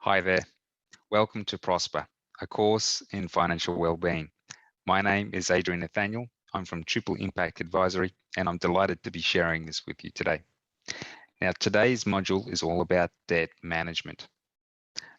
Hi there. Welcome to Prosper, a course in financial well-being. My name is Adrian Nathaniel. I'm from Triple Impact Advisory, and I'm delighted to be sharing this with you today. Now, today's module is all about debt management.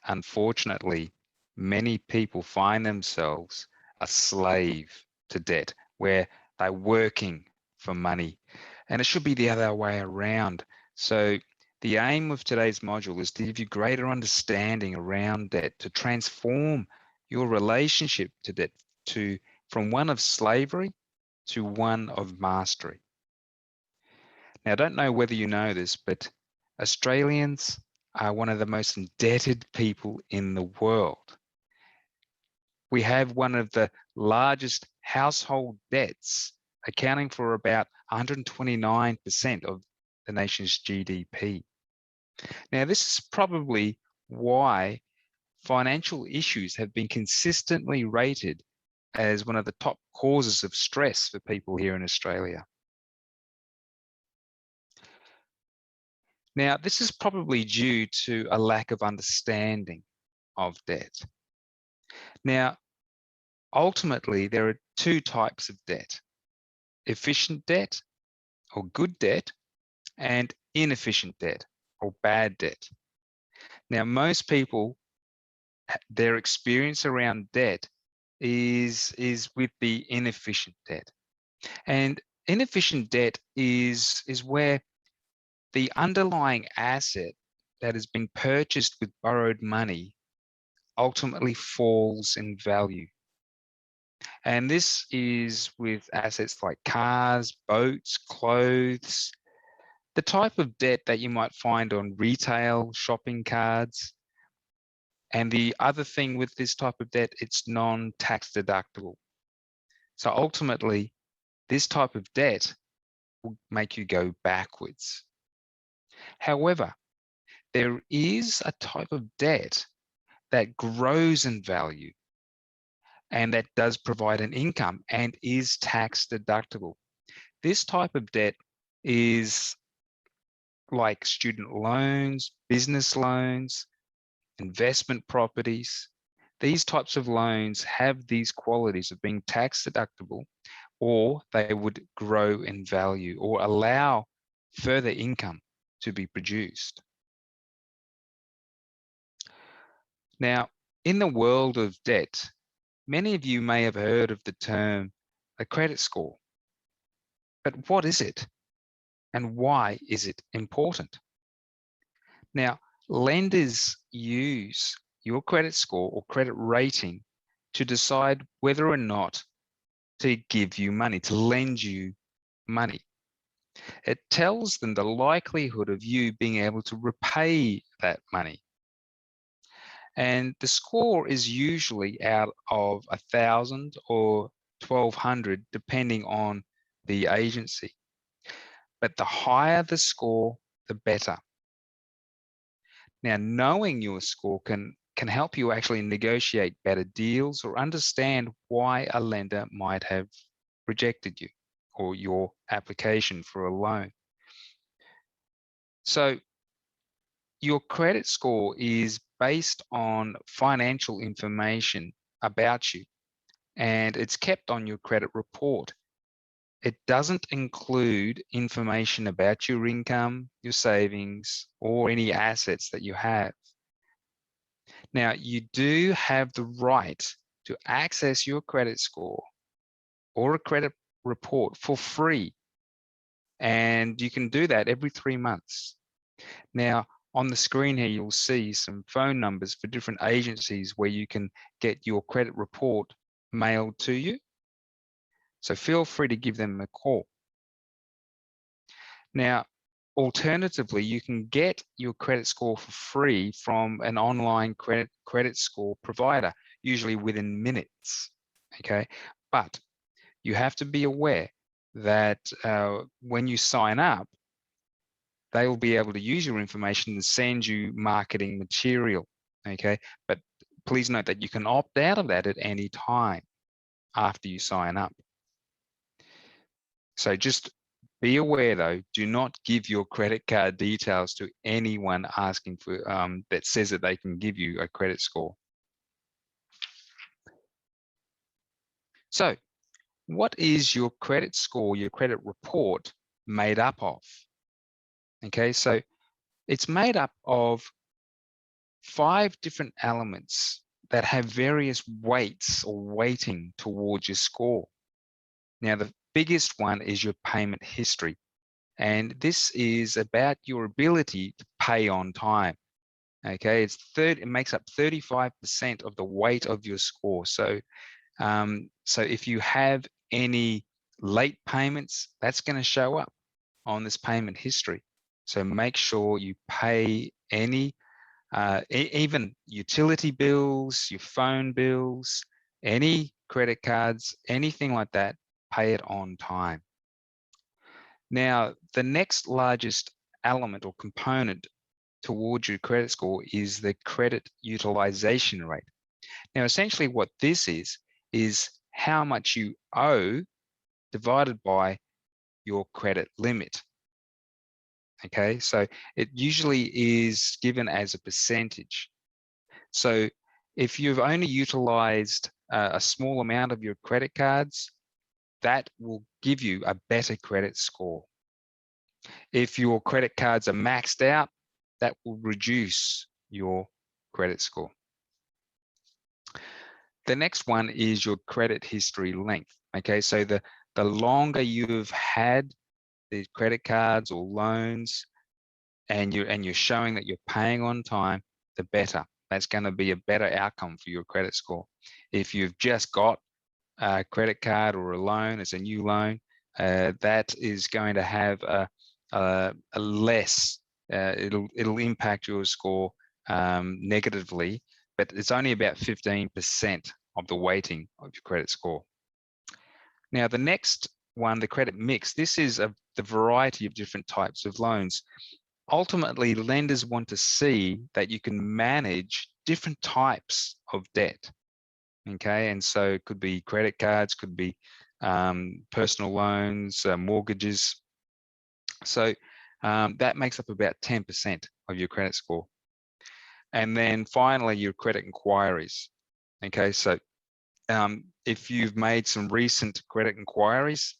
Unfortunately, many people find themselves a slave to debt, where they're working for money, and it should be the other way around. So the aim of today's module is to give you greater understanding around debt, to transform your relationship to debt from one of slavery to one of mastery. Now, I don't know whether you know this, but Australians are one of the most indebted people in the world. We have one of the largest household debts, accounting for about 129% of the nation's GDP. Now, this is probably why financial issues have been consistently rated as one of the top causes of stress for people here in Australia. Now, this is probably due to a lack of understanding of debt. Now, ultimately, there are two types of debt: efficient debt or good debt, and inefficient debt or bad debt. Now, most people, their experience around debt is with the inefficient debt. And inefficient debt is where the underlying asset that has been purchased with borrowed money ultimately falls in value. And this is with assets like cars, boats, clothes, the type of debt that you might find on retail shopping cards. And the other thing with this type of debt, it's non-tax deductible. So ultimately, this type of debt will make you go backwards. However, there is a type of debt that grows in value and that does provide an income and is tax deductible. This type of debt is like student loans, business loans, investment properties. These types of loans have these qualities of being tax deductible, or they would grow in value or allow further income to be produced. Now, in the world of debt, many of you may have heard of the term a credit score. But what is it? And why is it important? Now, lenders use your credit score or credit rating to decide whether or not to give you money, to lend you money. It tells them the likelihood of you being able to repay that money. And the score is usually out of 1,000 or 1,200, depending on the agency. But the higher the score, the better. Now, knowing your score can help you actually negotiate better deals or understand why a lender might have rejected you or your application for a loan. So your credit score is based on financial information about you, and it's kept on your credit report. It doesn't include information about your income, your savings, or any assets that you have. Now, you do have the right to access your credit score or a credit report for free, and you can do that every 3 months. Now, on the screen here, you'll see some phone numbers for different agencies where you can get your credit report mailed to you. So feel free to give them a call. Now, alternatively, you can get your credit score for free from an online credit score provider, usually within minutes, okay? But you have to be aware that when you sign up, they will be able to use your information and send you marketing material, okay? But please note that you can opt out of that at any time after you sign up. So just Be aware though, do not give your credit card details to anyone asking for that says that they can give you a credit score. So what is your credit score, your credit report made up of? Okay, so it's made up of 5 different elements that have various weights or weighting towards your score. Now, the biggest one is your payment history. And this is about your ability to pay on time. Okay, it makes up 35% of the weight of your score. So, so if you have any late payments, that's going to show up on this payment history. So make sure you pay any, even utility bills, your phone bills, any credit cards, anything like that, pay it on time. Now, the next largest element or component towards your credit score is the credit utilization rate. Now, essentially what this is how much you owe divided by your credit limit. Okay, so it usually is given as a percentage. So if you've only utilized a small amount of your credit cards, that will give you a better credit score. If your credit cards are maxed out, that will reduce your credit score. The next one is your credit history length. Okay, so the longer you've had the credit cards or loans and you're showing that you're paying on time, the better. That's going to be a better outcome for your credit score. If you've just got a credit card or a loan, it's a new loan, that is going to have a less, it'll impact your score negatively, but it's only about 15% of the weighting of your credit score. Now, the next one, the credit mix, this is the variety of different types of loans. Ultimately, lenders want to see that you can manage different types of debt. Okay, and so it could be credit cards, could be personal loans, mortgages. So that makes up about 10% of your credit score. And then finally, your credit inquiries. Okay, so if you've made some recent credit inquiries,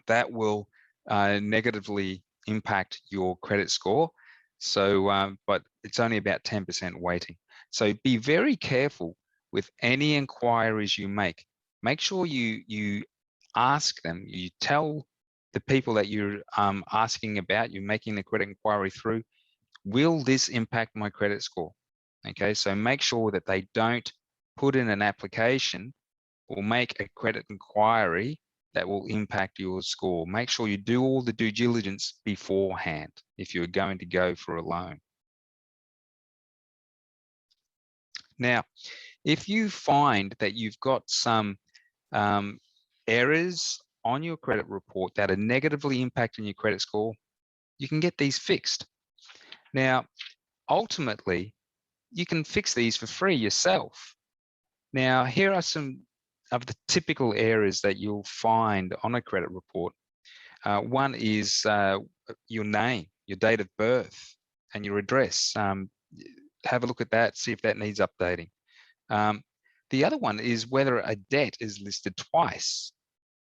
that will negatively impact your credit score. So, but it's only about 10% weighting. So be very careful with any inquiries you make. Make sure you ask them, you tell the people that you're asking about, you're making the credit inquiry through, will this impact my credit score? Okay, so make sure that they don't put in an application or make a credit inquiry that will impact your score. Make sure you do all the due diligence beforehand if you're going to go for a loan. Now, if you find that you've got some errors on your credit report that are negatively impacting your credit score, you can get these fixed. Now, ultimately, you can fix these for free yourself. Now, here are some of the typical errors that you'll find on a credit report. One is your name, your date of birth, and your address. Have a look at that, see if that needs updating. The other one is whether a debt is listed twice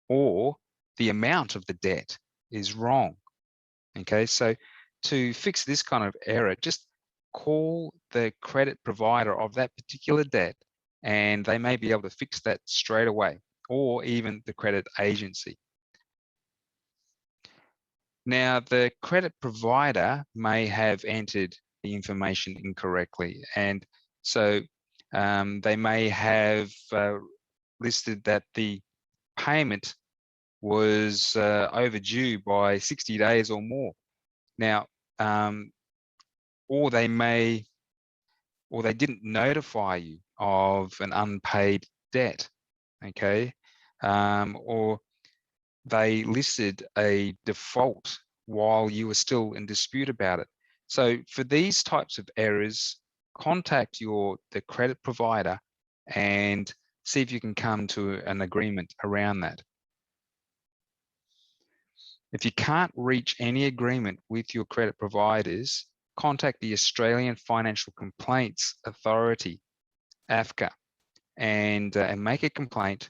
or the amount of the debt is wrong. Okay, so to fix this kind of error, just call the credit provider of that particular debt and they may be able to fix that straight away, or even the credit agency. Now, the credit provider may have entered the information incorrectly, and so they may have listed that the payment was overdue by 60 days or more. Now, or they didn't notify you of an unpaid debt, okay? Or they listed a default while you were still in dispute about it. So for these types of errors, contact the credit provider and see if you can come to an agreement around that. If you can't reach any agreement with your credit providers, contact the Australian Financial Complaints Authority, AFCA, and make a complaint,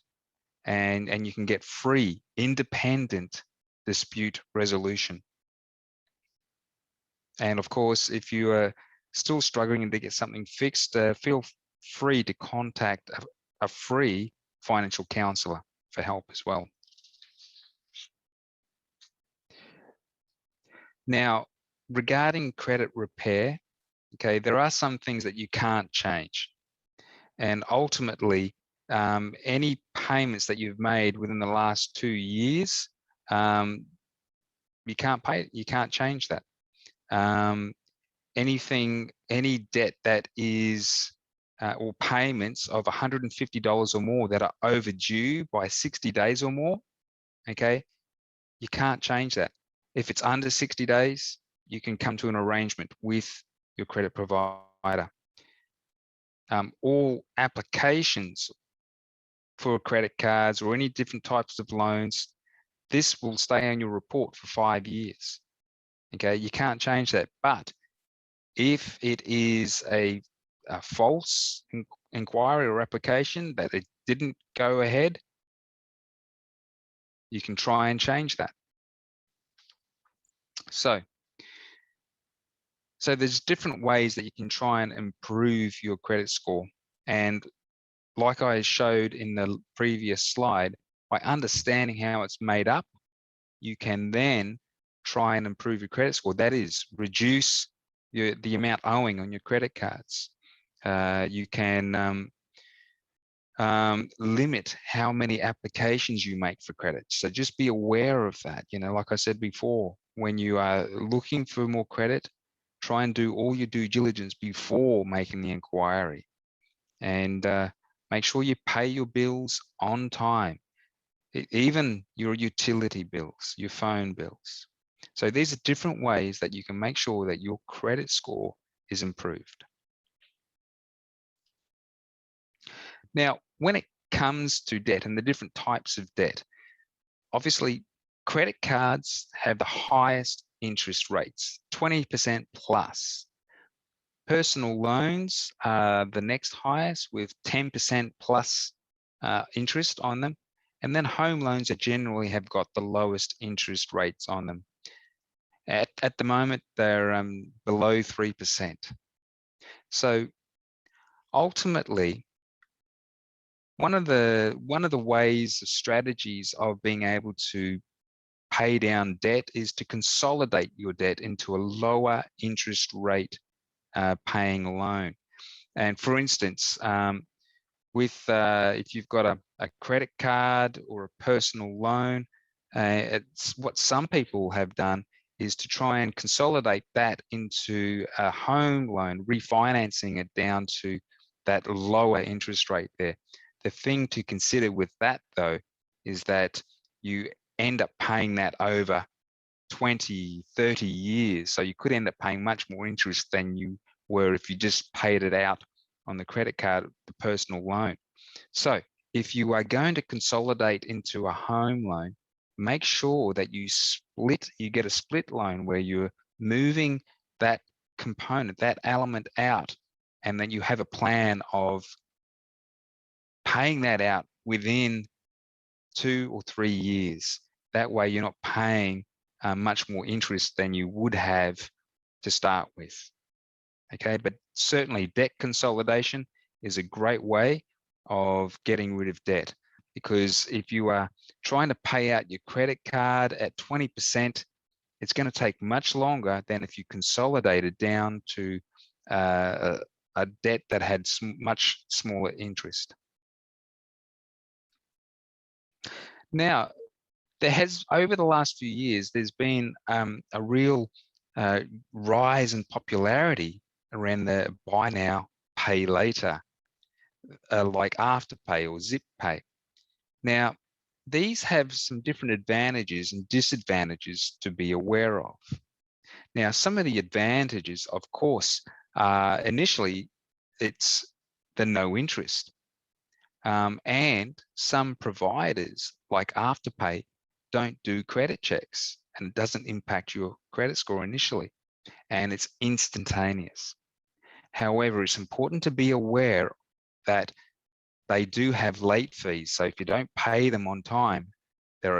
and you can get free, independent dispute resolution. And of course, if you are still struggling to get something fixed, feel free to contact a free financial counselor for help as well. Now, regarding credit repair, okay, there are some things that you can't change. And ultimately, any payments that you've made within the last 2 years, you can't pay, you can't change that. Any debt that is, or payments of $150 or more that are overdue by 60 days or more, okay, you can't change that. If it's under 60 days, you can come to an arrangement with your credit provider. All applications for credit cards or any different types of loans, this will stay on your report for 5 years. Okay, you can't change that. But if it is a false inquiry or application that it didn't go ahead, you can try and change that. So there's different ways that you can try and improve your credit score. And like I showed in the previous slide, by understanding how it's made up, you can then try and improve your credit score. That is, reduce the amount owing on your credit cards. You can limit how many applications you make for credit. So just be aware of that. You know, like I said before, when you are looking for more credit, try and do all your due diligence before making the inquiry, and make sure you pay your bills on time, even your utility bills, your phone bills. So these are different ways that you can make sure that your credit score is improved. Now, when it comes to debt and the different types of debt, obviously credit cards have the highest interest rates, 20% plus. Personal loans are the next highest with 10% plus interest on them. And then home loans generally have got the lowest interest rates on them. At the moment, they're below 3%. So ultimately, one of the ways, strategies of being able to pay down debt is to consolidate your debt into a lower interest rate paying loan. And for instance, if you've got a credit card or a personal loan, it's what some people have done is to try and consolidate that into a home loan, refinancing it down to that lower interest rate there. The thing to consider with that, though, is that you end up paying that over 20, 30 years. So you could end up paying much more interest than you were if you just paid it out on the credit card, the personal loan. So if you are going to consolidate into a home loan, make sure that you get a split loan where you're moving that component, that element out, and then you have a plan of paying that out within 2 or 3 years. That way you're not paying much more interest than you would have to start with. Okay, but certainly debt consolidation is a great way of getting rid of debt, because if you are trying to pay out your credit card at 20%, it's going to take much longer than if you consolidated down to a debt that had much smaller interest. Now, there has, over the last few years, there's been a real rise in popularity around the buy now, pay later, like Afterpay or Zip Pay. Now, these have some different advantages and disadvantages to be aware of. Now, some of the advantages, of course, initially, it's the no interest. And some providers, like Afterpay, don't do credit checks. and it doesn't impact your credit score initially, and it's instantaneous. However, it's important to be aware that they do have late fees. So if you don't pay them on time,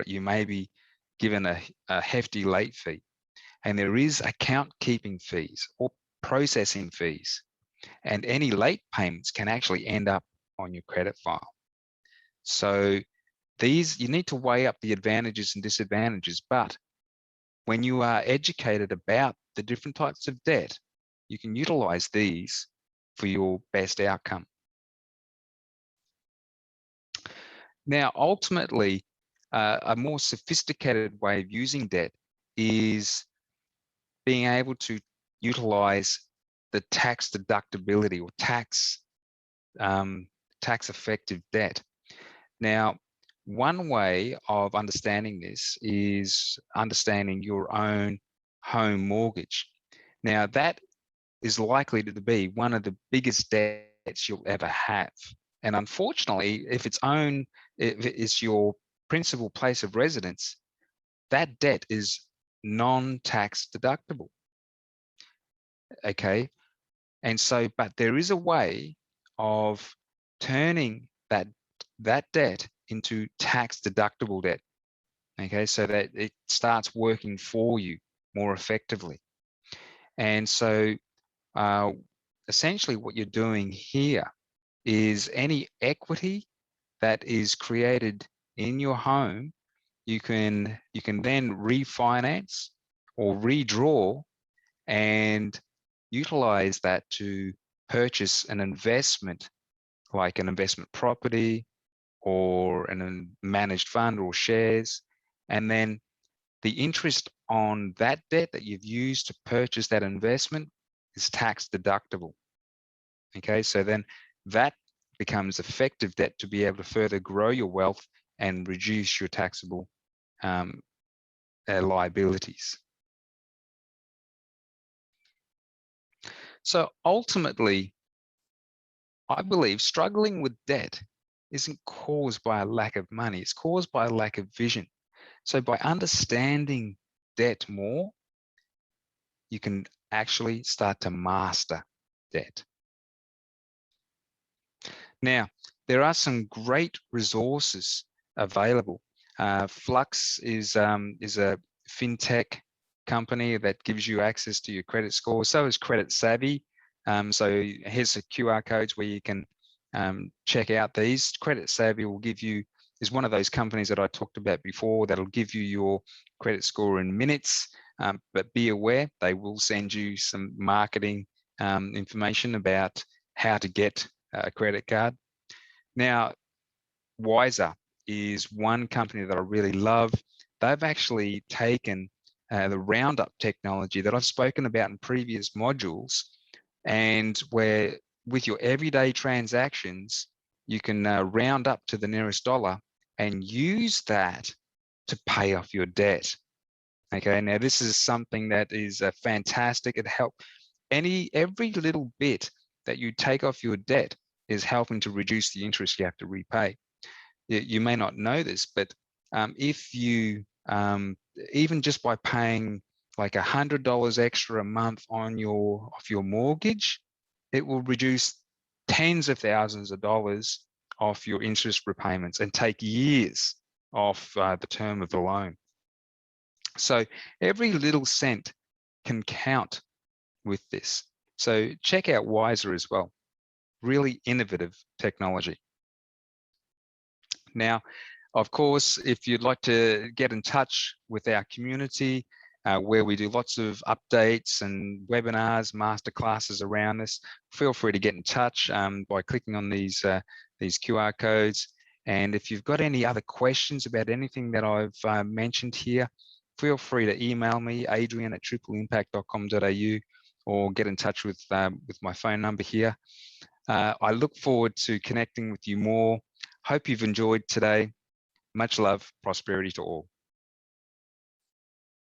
you may be given a hefty late fee. And there is account keeping fees or processing fees. And any late payments can actually end up on your credit file. So you need to weigh up the advantages and disadvantages. But when you are educated about the different types of debt, you can utilize these for your best outcome. Now, ultimately, a more sophisticated way of using debt is being able to utilize the tax deductibility or tax effective debt. Now, one way of understanding this is understanding your own home mortgage. Now, that is likely to be one of the biggest debts you'll ever have. And unfortunately, if it's your principal place of residence, that debt is non-tax deductible. Okay. And so, but there is a way of turning that debt into tax deductible debt. Okay, so that it starts working for you more effectively. And so essentially what you're doing here is any equity that is created in your home, you can then refinance or redraw and utilize that to purchase an investment, like an investment property or a managed fund or shares. And then the interest on that debt that you've used to purchase that investment is tax deductible. Okay, so then that becomes effective debt to be able to further grow your wealth and reduce your taxable liabilities. So ultimately, I believe struggling with debt isn't caused by a lack of money, it's caused by a lack of vision. So by understanding debt more, you can actually start to master debt. Now, there are some great resources available. Flux is a fintech company that gives you access to your credit score. So is Credit Savvy. So here's the QR codes where you can check out these. Credit Savvy is one of those companies that I talked about before that'll give you your credit score in minutes. But be aware, they will send you some marketing information about how to get a credit card. Now, Wiser is one company that I really love. They've actually taken the Roundup technology that I've spoken about in previous modules, and where with your everyday transactions, you can round up to the nearest dollar and use that to pay off your debt. Okay, now this is something that is fantastic. It helps every little bit that you take off your debt is helping to reduce the interest you have to repay. You may not know this, but if you, even just by paying like $100 extra a month on your mortgage, it will reduce tens of thousands of dollars off your interest repayments and take years off the term of the loan. So every little cent can count with this. So check out Wiser as well. Really innovative technology. Now, of course, if you'd like to get in touch with our community, where we do lots of updates and webinars, masterclasses around this, feel free to get in touch by clicking on these QR codes. And if you've got any other questions about anything that I've mentioned here, feel free to email me, adrian@tripleimpact.com.au, or get in touch with my phone number here. I look forward to connecting with you more. Hope you've enjoyed today. Much love, prosperity to all.